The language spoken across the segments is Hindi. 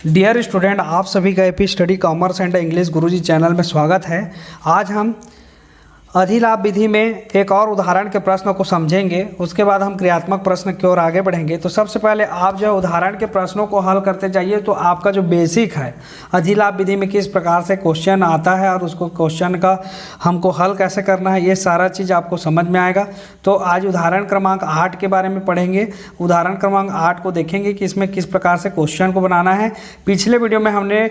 डियर स्टूडेंट, आप सभी का AP study commerce and English Guruji channel में स्वागत है। आज हम अधिलाभ विधि में एक और उदाहरण के प्रश्न को समझेंगे। उसके बाद हम क्रियात्मक प्रश्न की ओर आगे बढ़ेंगे। तो सबसे पहले आप जो उदाहरण के प्रश्नों को हल करते जाइए तो आपका जो बेसिक है अधिलाभ विधि में किस प्रकार से क्वेश्चन आता है और उसको क्वेश्चन का हमको हल कैसे करना है, ये सारा चीज़ आपको समझ में आएगा। तो आज उदाहरण क्रमांक 8 के बारे में पढ़ेंगे। उदाहरण क्रमांक 8 को देखेंगे कि इसमें किस प्रकार से क्वेश्चन को बनाना है। पिछले वीडियो में हमने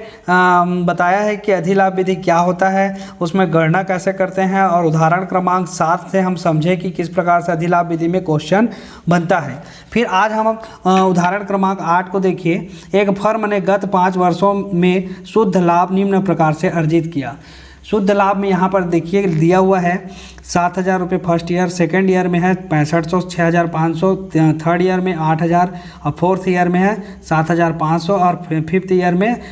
बताया है कि अधिलाभ विधि क्या होता है, उसमें गणना कैसे करते हैं, और उदाहरण क्रमांक 7 से हम समझे कि किस प्रकार से अधिलाभ विधि में क्वेश्चन बनता है। फिर आज हम उदाहरण क्रमांक 8 को देखिए। एक फर्म ने गत 5 वर्षों में शुद्ध लाभ निम्न प्रकार से अर्जित किया। शुद्ध लाभ में यहाँ पर देखिए दिया हुआ है 7,000 रुपये फर्स्ट ईयर, सेकेंड ईयर में है 6500, 6,500, थर्ड ईयर में 8,000 और फोर्थ ईयर में है 7,500 और फिफ्थ ईयर में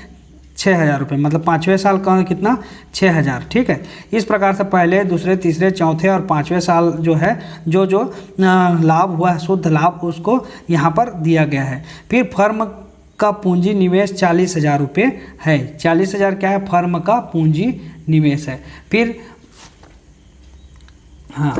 6,000 रुपये, मतलब 5वें साल का कितना 6,000। ठीक है, इस प्रकार से पहले, दूसरे, तीसरे, चौथे और 5वें साल जो है जो लाभ हुआ है शुद्ध लाभ, उसको यहाँ पर दिया गया है। फिर फर्म का पूंजी निवेश 40,000 रुपये है। 40,000 क्या है? फर्म का पूंजी निवेश है। फिर हाँ,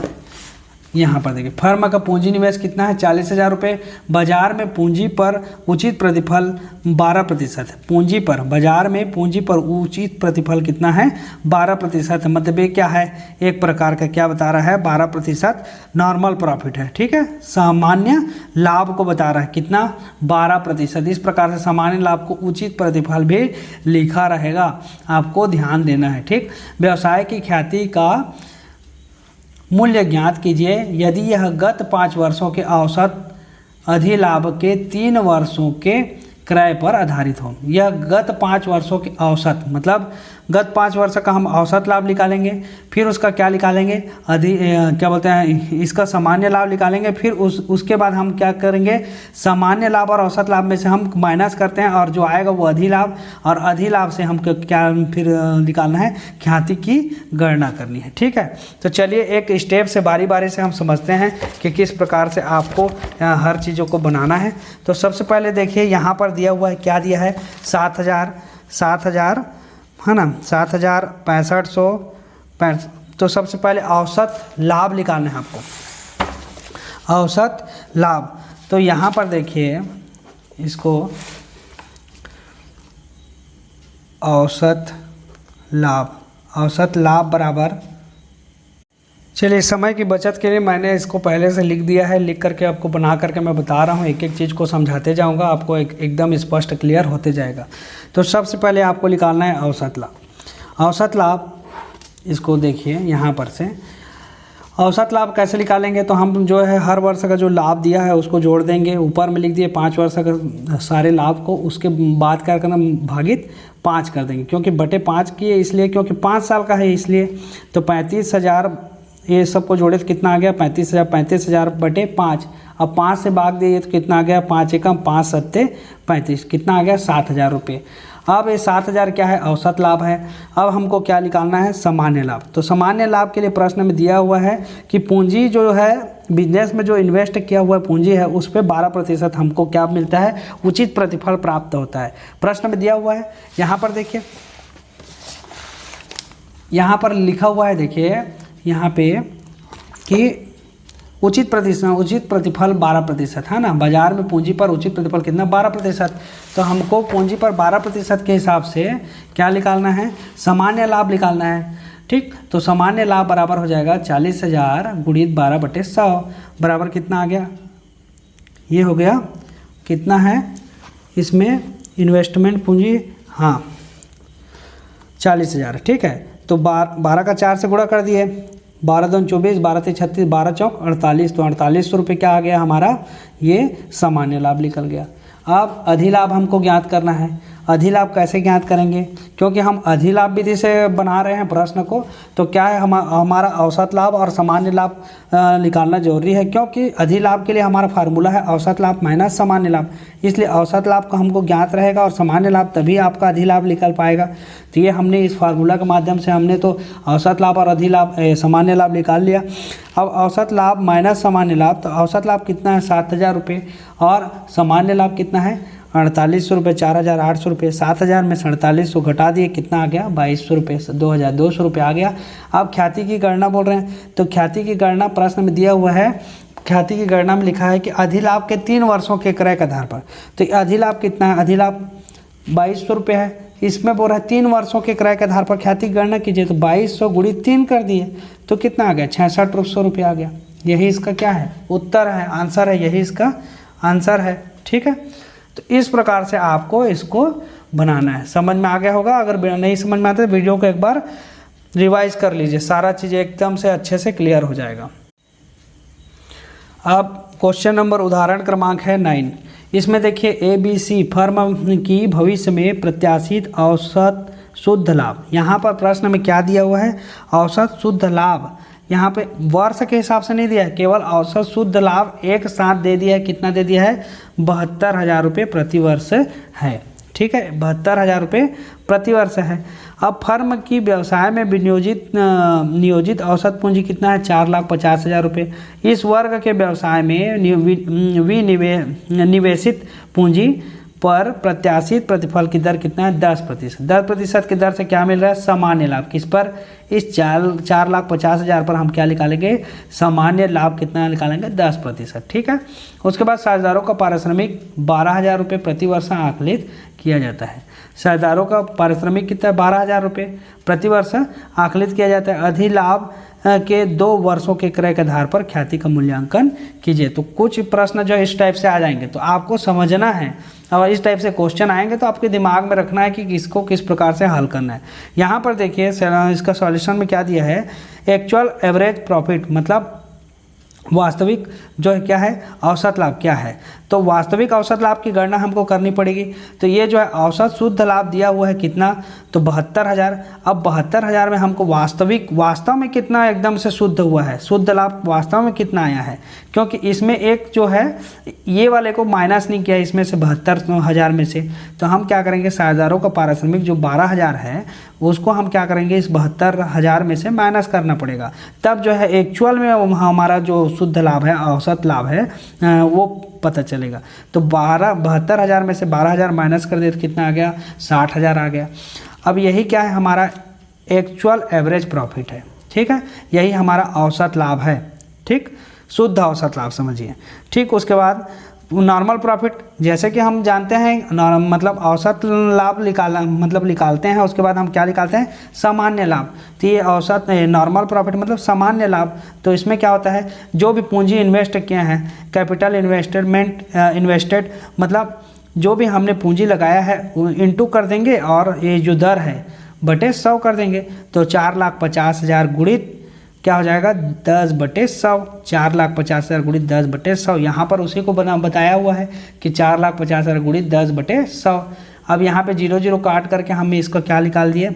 यहाँ पर देखिए फर्म का पूंजी निवेश कितना है? 40,000 रुपये। बाजार में पूंजी पर उचित प्रतिफल 12% है। पूंजी पर, बाजार में पूंजी पर उचित प्रतिफल कितना है? 12% है। मतलब ये क्या है? एक प्रकार का क्या बता रहा है? 12% नॉर्मल प्रॉफिट है। ठीक है, सामान्य लाभ को बता रहा है कितना? 12%। इस प्रकार से सामान्य लाभ को उचित प्रतिफल भी लिखा रहेगा, आपको ध्यान देना है। ठीक, व्यवसाय की ख्याति का मूल्य ज्ञात कीजिए यदि यह गत 5 वर्षों के औसत अधिलाभ के 3 वर्षों के क्रय पर आधारित हो। यह गत 5 वर्षों के औसत, मतलब गत 5 वर्ष का हम औसत लाभ निकालेंगे, फिर उसका क्या निकालेंगे? क्या बोलते हैं, इसका सामान्य लाभ निकालेंगे। फिर उसके बाद हम क्या करेंगे? सामान्य लाभ और औसत लाभ में से हम माइनस करते हैं और जो आएगा वो अधिलाभ, और अधिलाभ से हम क्या फिर निकालना है? ख्याति की गणना करनी है। ठीक है, तो चलिए एक स्टेप से बारी बारी से हम समझते हैं कि किस प्रकार से आपको हर चीज़ों को बनाना है। तो सबसे पहले देखिए यहाँ पर दिया हुआ है, क्या दिया है? 7,000 है ना, 7,000, 6500। तो सबसे पहले औसत लाभ निकालना है आपको, औसत लाभ। तो यहाँ पर देखिए इसको औसत लाभ बराबर, चलिए समय की बचत के लिए मैंने इसको पहले से लिख दिया है। लिख करके आपको बना करके मैं बता रहा हूँ, एक एक चीज़ को समझाते जाऊँगा, आपको एकदम स्पष्ट क्लियर होते जाएगा। तो सबसे पहले आपको निकालना है औसत लाभ। औसत लाभ, इसको देखिए यहाँ पर से औसत लाभ कैसे निकालेंगे? तो हम जो है हर वर्ष का जो लाभ दिया है उसको जोड़ देंगे। ऊपर में लिख दिए 5 वर्ष का सारे लाभ को, उसके बाद क्या करना? भागित 5 कर देंगे, क्योंकि बटे 5 किए इसलिए, क्योंकि 5 साल का है इसलिए। तो 35,000 ये सबको जोड़े तो कितना आ गया? 35,000 बटे 5। अब 5 से भाग दिए तो कितना आ गया? 5 एकम 5 सत्ते 35, कितना आ गया? 7,000 रुपये। अब ये 7,000 क्या है? औसत लाभ है। अब हमको क्या निकालना है? सामान्य लाभ। तो सामान्य लाभ के लिए प्रश्न में दिया हुआ है कि पूंजी जो है बिजनेस में जो इन्वेस्ट किया हुआ पूंजी है उस पर 12% हमको क्या मिलता है? उचित प्रतिफल प्राप्त होता है। प्रश्न में दिया हुआ है, यहाँ पर देखिए, यहाँ पर लिखा हुआ है, देखिए यहाँ पे कि उचित प्रतिफल 12% है ना। बाजार में पूंजी पर उचित प्रतिफल कितना? 12%। तो हमको पूंजी पर 12% के हिसाब से क्या निकालना है? सामान्य लाभ निकालना है। ठीक, तो सामान्य लाभ बराबर हो जाएगा 40,000 गुणित 12/100 बराबर कितना आ गया? ये हो गया कितना है इसमें इन्वेस्टमेंट पूंजी? हाँ, 40,000। ठीक है, तो 12 का 4 से गुणा कर दिए, 12 दूनी 24, 12 तीन 36, 12 चौक 48। तो 4800 रुपये क्या आ गया हमारा? ये सामान्य लाभ निकल गया। अब अधिलाभ हमको ज्ञात करना है। अधिलाभ कैसे ज्ञात करेंगे? क्योंकि हम अधिलाभ विधि से बना रहे हैं प्रश्न को, तो क्या है हमारा औसत लाभ और सामान्य लाभ निकालना जरूरी है, क्योंकि अधिलाभ के लिए हमारा फार्मूला है औसत लाभ माइनस सामान्य लाभ। इसलिए औसत लाभ का हमको ज्ञात रहेगा और सामान्य लाभ, तभी आपका अधिलाभ निकल पाएगा। तो ये हमने इस फार्मूला के माध्यम से हमने तो औसत लाभ और अधिलाभ सामान्य लाभ निकाल लिया। अब औसत लाभ माइनस सामान्य लाभ, तो औसत लाभ कितना है? 7,000 रुपये और सामान्य लाभ कितना है? 4800 रुपये, 4800 रुपये, 7000 में 4700 घटा दिए, कितना आ गया 2200 रुपये, 2200 रुपये आ गया। अब ख्याति की गणना बोल रहे हैं, तो ख्याति की गणना प्रश्न में दिया हुआ है। ख्याति की गणना में लिखा है कि अधिलाभ के 3 वर्षों के क्रय के आधार पर, तो अधिलाभ कितना है, अधिलाभ 2200 रुपये है। इसमें बोल रहा है 3 वर्षों के क्रय के आधार पर ख्याति की गणना कीजिए, तो 2200 गुणित 3 कर दिए तो कितना आ गया 6600 रुपये आ गया। यही इसका क्या है, उत्तर है, आंसर है, यही इसका आंसर है। ठीक है, तो इस प्रकार से आपको इसको बनाना है। समझ में आ गया होगा, अगर नहीं समझ में आता तो वीडियो को एक बार रिवाइज कर लीजिए, सारा चीज़ एकदम से अच्छे से क्लियर हो जाएगा। अब क्वेश्चन नंबर उदाहरण क्रमांक है 9। इसमें देखिए ABC फर्म की भविष्य में प्रत्याशित औसत शुद्ध लाभ, यहाँ पर प्रश्न में क्या दिया हुआ है, औसत शुद्ध लाभ। यहाँ पे वर्ष के हिसाब से नहीं दिया है, केवल औसत शुद्ध लाभ एक साथ दे दिया है। कितना दे दिया है, 72,000 रुपये प्रति वर्ष है। ठीक है, 72,000 रुपये प्रति वर्ष है। अब फर्म की व्यवसाय में नियोजित औसत पूंजी कितना है, 4,50,000 रुपये। इस वर्ग के व्यवसाय में निवेशित पूंजी पर प्रत्याशित प्रतिफल की दर कितना है, 10%। 10% की दर से क्या मिल रहा है, सामान्य लाभ। किस पर, इस 4,50,000 पर हम क्या निकालेंगे, सामान्य लाभ कितना निकालेंगे, 10%। ठीक है, उसके बाद साझेदारों का पारिश्रमिक 12,000 रुपये प्रति वर्ष आकलित किया जाता है। साझेदारों का पारिश्रमिक कितना है, 12,000 रुपये प्रति वर्ष आकलित किया जाता है। अधिलाभ के 2 वर्षों के क्रय के आधार पर ख्याति का मूल्यांकन कीजिए। तो कुछ प्रश्न जो इस टाइप से आ जाएंगे तो आपको समझना है, और इस टाइप से क्वेश्चन आएंगे तो आपके दिमाग में रखना है कि इसको किस प्रकार से हल करना है। यहाँ पर देखिए इसका सॉल्यूशन में क्या दिया है, एक्चुअल एवरेज प्रॉफिट मतलब वास्तविक जो है क्या है, औसत लाभ क्या है। तो वास्तविक औसत लाभ की गणना हमको करनी पड़ेगी। तो ये जो है औसत शुद्ध लाभ दिया हुआ है कितना, तो 72,000। अब 72,000 में हमको वास्तव में कितना एकदम से शुद्ध हुआ है, शुद्ध लाभ वास्तव में कितना आया है, क्योंकि इसमें एक जो है ये वाले को माइनस नहीं किया इसमें से 72,000 में से। तो हम क्या करेंगे, साझेदारों का पारिश्रमिक जो 12,000 है उसको हम क्या करेंगे, इस 72,000 में से माइनस करना पड़ेगा। तब जो है एक्चुअल में हमारा जो शुद्ध लाभ है, औसत लाभ है, वो पता चलेगा। तो 72,000 में से 12,000 माइनस कर दे तो कितना आ गया, 60,000 आ गया। अब यही क्या है, हमारा एक्चुअल एवरेज प्रॉफिट है। ठीक है, यही हमारा औसत लाभ है। ठीक, शुद्ध औसत लाभ समझिए। ठीक, उसके बाद नॉर्मल प्रॉफिट, जैसे कि हम जानते हैं मतलब औसत लाभ निकालते हैं, उसके बाद हम क्या निकालते हैं, सामान्य लाभ। तो ये औसत नॉर्मल प्रॉफिट मतलब सामान्य लाभ। तो इसमें क्या होता है, जो भी पूंजी इन्वेस्ट किया है, कैपिटल इन्वेस्टेड मतलब जो भी हमने पूंजी लगाया है इनटू कर देंगे, और ये जो दर है बटे 100 कर देंगे। तो 4,50,000 गुणित क्या हो जाएगा, 10/100। 4,50,000 गुणित 10/100। यहाँ पर उसी को बताया हुआ है कि 4,50,000 गुणित 10/100। अब यहाँ पे 0 काट करके हमने इसको क्या निकाल दिए,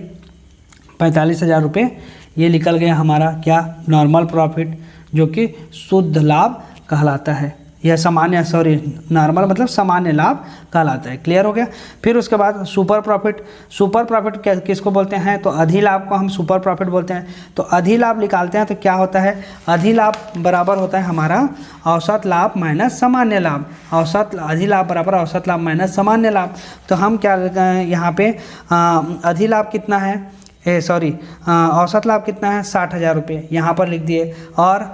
45,000 रुपये। ये निकल गया हमारा क्या, नॉर्मल प्रॉफिट, जो कि शुद्ध लाभ कहलाता है। यह नॉर्मल मतलब सामान्य लाभ कहलाता है। क्लियर हो गया। फिर उसके बाद सुपर प्रॉफिट किसको बोलते हैं, तो अधिलाभ को हम सुपर प्रॉफिट बोलते हैं। तो अधिलाभ निकालते हैं तो क्या होता है, अधिलाभ बराबर होता है हमारा औसत लाभ माइनस सामान्य लाभ। अधिलाभ बराबर औसत लाभ माइनस सामान्य लाभ। तो हम क्या यहाँ पे अधिलाभ कितना है, औसत लाभ कितना है, 60,000 रुपये यहाँ पर लिख दिए, और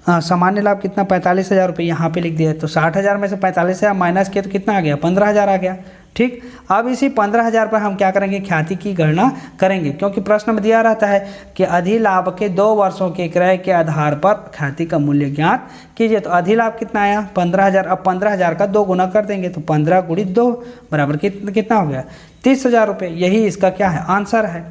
सामान्य लाभ कितना, 45,000 रुपये यहाँ पे लिख दिया। तो 60,000 में से 45,000 माइनस किया तो कितना आ गया, 15,000 आ गया। ठीक, अब इसी 15,000 पर हम क्या करेंगे, ख्याति की गणना करेंगे, क्योंकि प्रश्न में दिया रहता है कि अधिलाभ के 2 वर्षों के क्रय के आधार पर ख्याति का मूल्य ज्ञात कीजिए। तो अधिलाभ कितना आया, 15,000। अब 15,000 का 2 गुना कर देंगे तो 15 गुणित 2 बराबर कितना हो गया, 30,000 रुपये। यही इसका क्या है, आंसर है।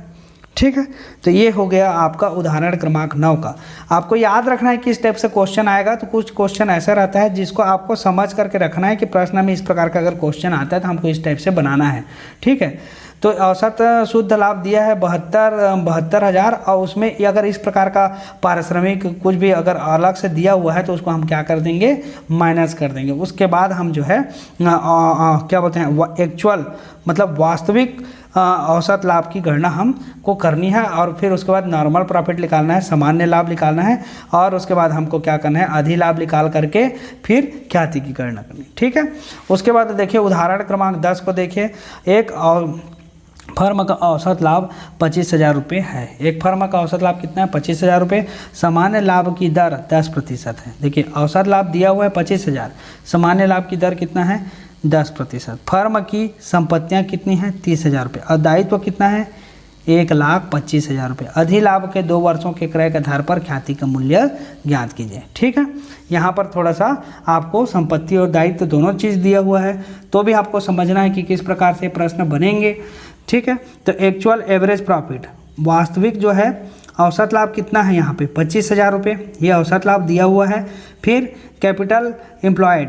ठीक है, तो ये हो गया आपका उदाहरण क्रमांक 9 का। आपको याद रखना है कि इस टाइप से क्वेश्चन आएगा। तो कुछ क्वेश्चन ऐसा रहता है जिसको आपको समझ करके रखना है कि प्रश्न में इस प्रकार का अगर क्वेश्चन आता है तो हमको इस टाइप से बनाना है। ठीक है, तो औसत शुद्ध लाभ दिया है 72,000, और उसमें अगर इस प्रकार का पारिश्रमिक कुछ भी अगर अलग से दिया हुआ है तो उसको हम क्या कर देंगे, माइनस कर देंगे। उसके बाद हम जो है क्या बोलते हैं, एक्चुअल मतलब वास्तविक औसत लाभ की गणना हमको करनी है और फिर उसके बाद नॉर्मल प्रॉफिट निकालना है, सामान्य लाभ निकालना है और उसके बाद हमको क्या करना है, अधिलाभ निकाल करके फिर ख्याति की गणना करनी। ठीक है, उसके बाद देखिए उदाहरण क्रमांक 10 को देखिए। एक फर्म का औसत लाभ 25,000 रुपये है। एक फर्म का औसत लाभ कितना है, 25,000 रुपये। सामान्य लाभ की दर 10% है। देखिए औसत लाभ दिया हुआ है 25,000, सामान्य लाभ की दर कितना है, 10%। फर्म की संपत्तियां कितनी हैं, 30,000 रुपये और दायित्व कितना है, 1,25,000 रुपये। अधिलाभ के 2 वर्षों के क्रय के आधार पर ख्याति का मूल्य ज्ञात कीजिए। ठीक है, यहाँ पर थोड़ा सा आपको संपत्ति और दायित्व दोनों चीज़ दिया हुआ है, तो भी आपको समझना है कि किस प्रकार से प्रश्न बनेंगे। ठीक है, तो एक्चुअल एवरेज प्रॉफिट, वास्तविक जो है औसत लाभ कितना है यहाँ पे 25,000 रुपये, ये औसत लाभ दिया हुआ है। फिर कैपिटल एम्प्लॉयड,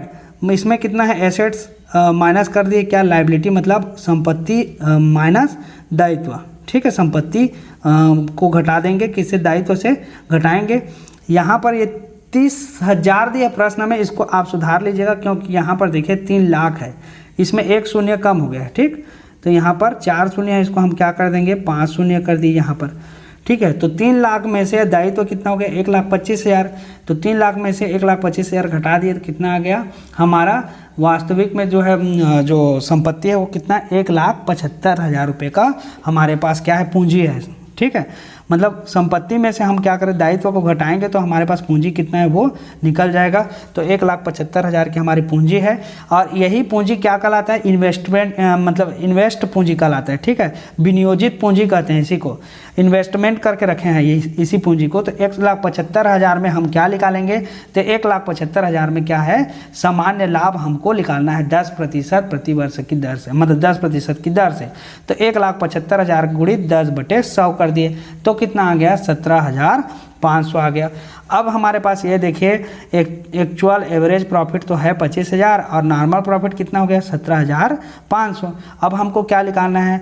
इसमें कितना है, एसेट्स माइनस कर दिए, क्या लायबिलिटी मतलब संपत्ति माइनस दायित्व। ठीक है, संपत्ति को घटा देंगे, किससे, दायित्व से घटाएंगे। यहाँ पर ये 30,000 दिया प्रश्न में, इसको आप सुधार लीजिएगा क्योंकि यहाँ पर देखिए 3 लाख है, इसमें 1 शून्य कम हो गया है। ठीक, तो यहाँ पर 4 शून्य है, इसको हम क्या कर देंगे, 5 शून्य कर दिए यहाँ पर। ठीक है, तो 3 लाख में से दायित्व कितना हो गया, 1,25,000, तो 3 लाख में से 1,25,000 घटा दिए तो कितना आ गया हमारा वास्तविक में जो है जो संपत्ति है वो कितना, 1,75,000 रुपये का हमारे पास क्या है, पूंजी है। ठीक है, मतलब संपत्ति में से हम क्या करें, दायित्व को घटाएंगे तो हमारे पास पूंजी कितना है वो निकल जाएगा। तो 1,75,000 की हमारी पूंजी है और यही पूंजी क्या कहलाता है, इन्वेस्टमेंट मतलब इन्वेस्ट पूंजी कहलाता है। ठीक है, विनियोजित पूंजी कहते हैं इसी को, इन्वेस्टमेंट करके रखे हैं ये इसी पूंजी को। तो 1,75,000 में हम क्या निकालेंगे, तो 1,75,000 में क्या है, सामान्य लाभ हमको निकालना है 10% प्रति वर्ष की दर से, मतलब 10% की दर से। तो 1,75,000 गुणित 10/100 कर दिए तो कितना आ गया, 17,500 आ गया। अब हमारे पास ये देखिए एक्चुअल एवरेज प्रॉफिट तो है 25,000 और नॉर्मल प्रॉफिट कितना हो गया, 17,500। अब हमको क्या निकालना है,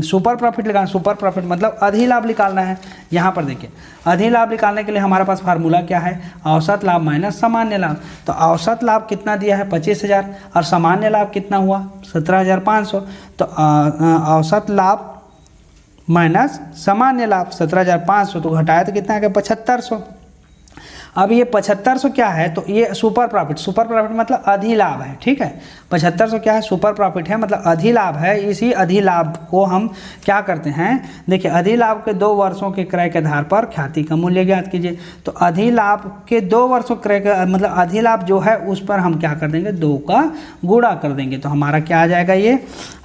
सुपर प्रॉफिट निकालना। सुपर प्रॉफिट मतलब अधिलाभ निकालना है। यहाँ पर देखिए अधिलाभ निकालने के लिए हमारे पास फार्मूला क्या है, औसत लाभ माइनस सामान्य लाभ। तो औसत लाभ कितना दिया है 25,000 और सामान्य लाभ कितना हुआ 17,500। तो औसत लाभ माइनस सामान्य लाभ 17,500, तो घटाया तो कितना आ गया 7,500। अब ये 7,500 क्या है, तो ये सुपर प्रॉफिट, सुपर प्रॉफिट मतलब अधिलाभ है। ठीक है, 7,500 क्या है, सुपर प्रॉफिट है मतलब अधिलाभ है। इसी अधिलाभ को हम क्या करते हैं, देखिए अधिलाभ के 2 वर्षों के क्रय के आधार पर ख्याति का मूल्य ज्ञात कीजिए। तो अधिलाभ के 2 वर्षों क्रय का मतलब अधिलाभ जो है उस पर हम क्या कर देंगे, 2 का गुणा कर देंगे। तो हमारा क्या आ जाएगा, ये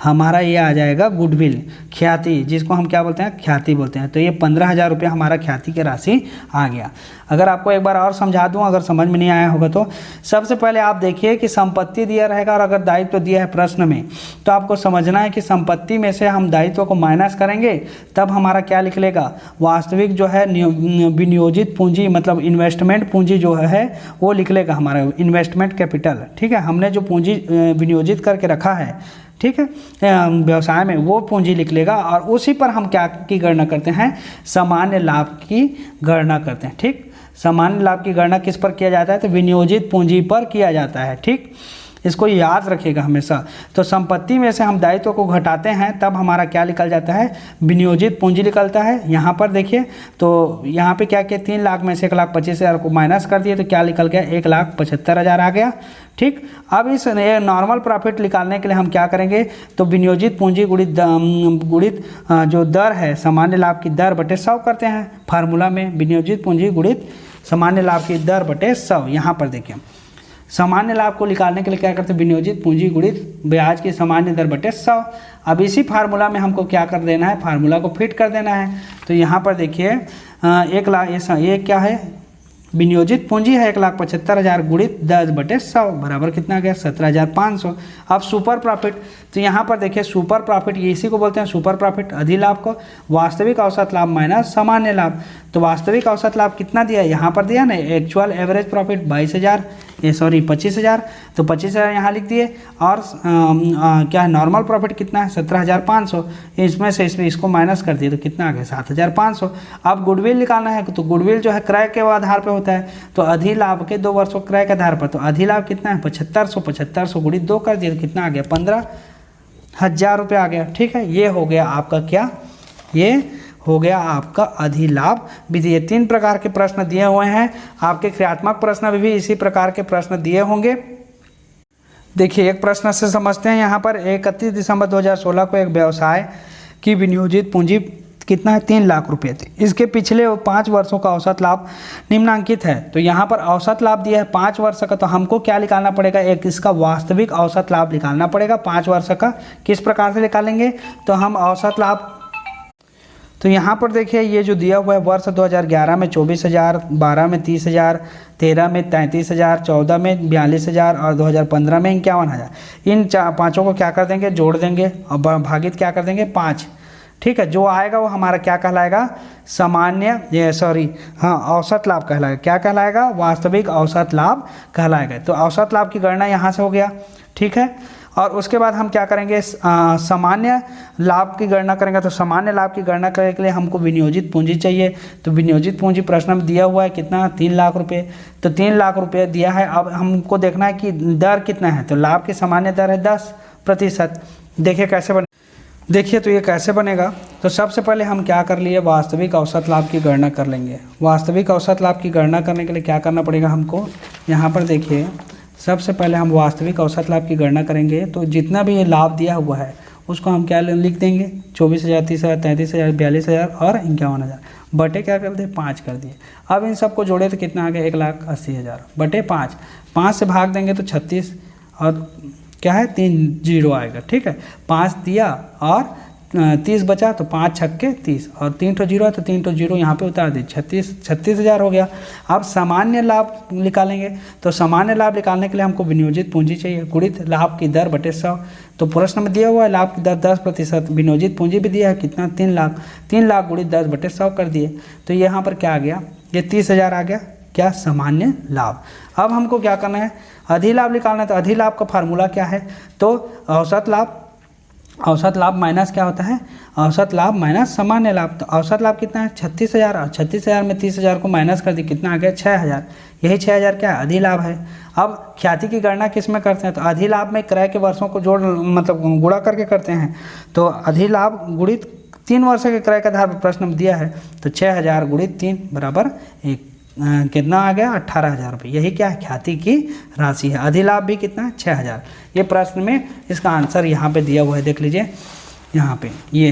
हमारा ये आ जाएगा गुडविल, ख्याति, जिसको हम क्या बोलते हैं, ख्याति बोलते हैं। तो ये 15,000 रुपये हमारा ख्याति की राशि आ गया। अगर आपको एक बार और समझा दूं, अगर समझ में नहीं आया होगा तो सबसे पहले आप देखिए कि संपत्ति दिया रहेगा और अगर दायित्व दिया है प्रश्न में, तो आपको समझना है कि संपत्ति में से हम दायित्व को माइनस करेंगे तब हमारा क्या निकलेगा, वास्तविक जो है विनियोजित पूंजी मतलब इन्वेस्टमेंट पूंजी जो है वो निकलेगा हमारा इन्वेस्टमेंट कैपिटल। ठीक है, हमने जो पूंजी विनियोजित करके रखा है, ठीक है, व्यवसाय में, वो पूंजी निकलेगा और उसी पर हम क्या की गणना करते हैं, सामान्य लाभ की गणना करते हैं। ठीक, सामान्य लाभ की गणना किस पर किया जाता है, तो विनियोजित पूंजी पर किया जाता है। ठीक, इसको याद रखिएगा हमेशा। तो संपत्ति में से हम दायित्व को घटाते हैं तब हमारा क्या निकल जाता है, विनियोजित पूंजी निकलता है। यहाँ पर देखिए तो यहाँ पे क्या किया, 3 लाख में से 1,25,000 को माइनस कर दिए तो क्या निकल गया, 1,75,000 आ गया। ठीक, अब इस नॉर्मल प्रॉफिट निकालने के लिए हम क्या करेंगे, तो विनियोजित पूंजी गुणित जो दर है सामान्य लाभ की दर बटे 100 करते हैं फार्मूला में, विनियोजित पूंजी गुणित सामान्य लाभ की दर बटे 100। यहाँ पर देखिए सामान्य लाभ को निकालने के लिए क्या करते हैं, विनियोजित पूंजी गुणित ब्याज की सामान्य दर बटे 100। अब इसी फार्मूला में हमको क्या कर देना है, फार्मूला को फिट कर देना है। तो यहाँ पर देखिए 1 लाख, ये क्या है, विनियोजित पूंजी है 1,75,000 गुणित 10/100 बराबर कितना आ गया, 17,500। अब सुपर प्रॉफिट, तो यहाँ पर देखिए सुपर प्रॉफिट, ये इसी को बोलते हैं सुपर प्रॉफिट, अधिलाभ को, वास्तविक औसत लाभ माइनस सामान्य लाभ। तो वास्तविक औसत लाभ कितना दिया, यहाँ पर दिया ना, एक्चुअल एवरेज प्रॉफिट 25,000, तो 25,000 यहाँ लिख दिए। और क्या है, नॉर्मल प्रॉफिट कितना है 17,500, इसमें से इसको माइनस कर दिए तो कितना आ गया 7,500। अब गुडविल निकालना है, तो गुडविल जो है क्रय के आधार पर होता है, तो अधिलाभ के 2 वर्षों क्रय के आधार पर, तो अधिलाभ कितना है 7,500 गुणित 2 कर दिए तो कितना आ गया 15। 1000 रुपये आ गया। ठीक है, ये हो गया आपका क्या, ये हो गया आपका अधिलाभ विधि। ये 3 प्रकार के प्रश्न दिए हुए हैं। आपके क्रियात्मक प्रश्न भी इसी प्रकार के प्रश्न दिए होंगे। देखिए एक प्रश्न से समझते हैं। यहाँ पर 31 दिसंबर 2016 को एक व्यवसाय की विनियोजित पूंजी कितना है, 3 लाख रुपये थी। इसके पिछले 5 वर्षों का औसत लाभ निम्नांकित है। तो यहाँ पर औसत लाभ दिया है 5 वर्ष का, तो हमको क्या निकालना पड़ेगा, एक इसका वास्तविक औसत लाभ निकालना पड़ेगा 5 वर्ष का। किस प्रकार से निकालेंगे, तो हम औसत लाभ, तो यहाँ पर देखिए ये जो दिया हुआ है वर्ष 2011 में 24,000, 12 में 30,000, 13 में 33,000, 14 में 42,000 और 2015 में 51,000। इन पाँचों को क्या कर देंगे, जोड़ देंगे और भागित क्या कर देंगे 5। ठीक है, जो आएगा वो हमारा क्या कहलाएगा, सामान्य, ये सॉरी हाँ औसत लाभ कहलाएगा। क्या कहलाएगा, वास्तविक औसत लाभ कहलाएगा। तो औसत लाभ की गणना यहाँ से हो गया। ठीक है, और उसके बाद हम क्या करेंगे, सामान्य लाभ की गणना करेंगे। तो सामान्य लाभ की गणना करने के लिए हमको विनियोजित पूंजी चाहिए। तो विनियोजित पूंजी प्रश्न में दिया हुआ है कितना, 3 लाख रुपये। तो 3 लाख रुपये दिया है। अब हमको देखना है कि दर कितना है। तो लाभ की सामान्य दर है 10%। देखिए कैसे बने, देखिए तो ये कैसे बनेगा। तो सबसे पहले हम क्या कर लिए, वास्तविक औसत लाभ की गणना कर लेंगे। वास्तविक औसत लाभ की गणना करने के लिए क्या करना पड़ेगा हमको, यहाँ पर देखिए सबसे पहले हम वास्तविक औसत लाभ की गणना करेंगे। तो जितना भी ये लाभ दिया हुआ है उसको हम क्या लिख देंगे, 24,000, 30,000, 33,000, 42,000 और 51,000 बटे क्या कर दिए 5 कर दिए। अब इन सबको जोड़े तो कितना आ गया, 1,80,000 बटे 5। 5 से भाग देंगे तो 36 और क्या है 3 जीरो आएगा। ठीक है, 5 दिया और 30 बचा, तो 5 छक्के 30 और 3 ठो जीरो है तो 3 ठो जीरो यहाँ पे उतार दी, 36,000 हो गया। अब सामान्य लाभ निकालेंगे। तो सामान्य लाभ निकालने के लिए हमको विनियोजित पूंजी चाहिए, गुणित लाभ की दर बटे 100। तो प्रश्न में दिया हुआ है लाभ की दर 10%, विनियोजित पूंजी भी दिया है कितना, 3 लाख। 3 लाख गुणित 10 बटे 100 कर दिए। तो यहाँ पर क्या आ गया, ये 30,000 आ गया, क्या, सामान्य लाभ। अब हमको क्या करना है, अधिलाभ निकालना है। तो अधिलाभ का फार्मूला क्या है, तो औसत लाभ माइनस क्या होता है, औसत लाभ माइनस सामान्य लाभ। तो औसत लाभ कितना है 36,000 और 36,000 में 30,000 को माइनस कर दी, कितना आ गया 6,000। यही 6,000 क्या है, अधिलाभ है। अब ख्याति की गणना किस में करते हैं, तो अधिलाभ में क्रय के वर्षों को जोड़ मतलब गुणा करके करते हैं। तो अधिलाभ गुणित 3 वर्ष के क्रय के आधार पर प्रश्न में दिया है। तो 6,000 गुणित 3 बराबर 1, कितना आ गया 18,000 रुपये। यही क्या है, ख्याति की राशि है। अधिलाभ भी कितना है 6,000। ये प्रश्न में इसका आंसर यहाँ पे दिया हुआ है, देख लीजिए यहाँ पे, ये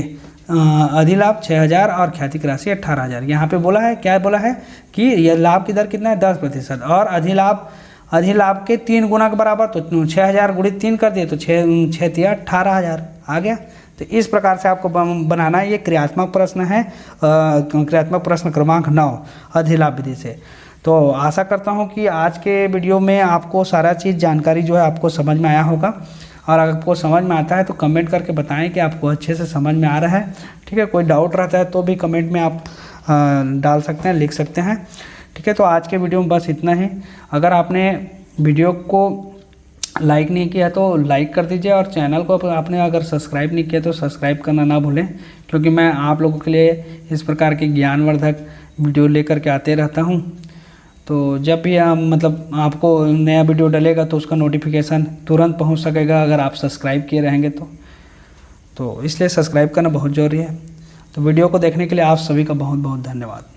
अधिलाभ 6,000 और ख्याति की राशि 18,000। यहाँ पे बोला है, क्या बोला है कि यह लाभ की दर कितना है 10% और अधिलाभ के 3 गुना के बराबर। तो 6,000 गुणित 3 कर दिए तो 6 दिया 18,000 आ गया। तो इस प्रकार से आपको बनाना है। ये क्रियात्मक प्रश्न है, क्रियात्मक प्रश्न क्रमांक 9 अधिलाभ विधि से। तो आशा करता हूँ कि आज के वीडियो में आपको सारा चीज़ जानकारी जो है आपको समझ में आया होगा। और अगर आपको समझ में आता है तो कमेंट करके बताएं कि आपको अच्छे से समझ में आ रहा है। ठीक है, कोई डाउट रहता है तो भी कमेंट में आप डाल सकते हैं, लिख सकते हैं। ठीक है, तो आज के वीडियो में बस इतना ही। अगर आपने वीडियो को लाइक नहीं किया तो लाइक कर दीजिए और चैनल को आपने अगर सब्सक्राइब नहीं किया तो सब्सक्राइब करना ना भूलें, क्योंकि मैं आप लोगों के लिए इस प्रकार के ज्ञानवर्धक वीडियो लेकर के आते रहता हूं। तो जब भी मतलब आपको नया वीडियो डलेगा तो उसका नोटिफिकेशन तुरंत पहुंच सकेगा अगर आप सब्सक्राइब किए रहेंगे तो इसलिए सब्सक्राइब करना बहुत ज़रूरी है। तो वीडियो को देखने के लिए आप सभी का बहुत बहुत धन्यवाद।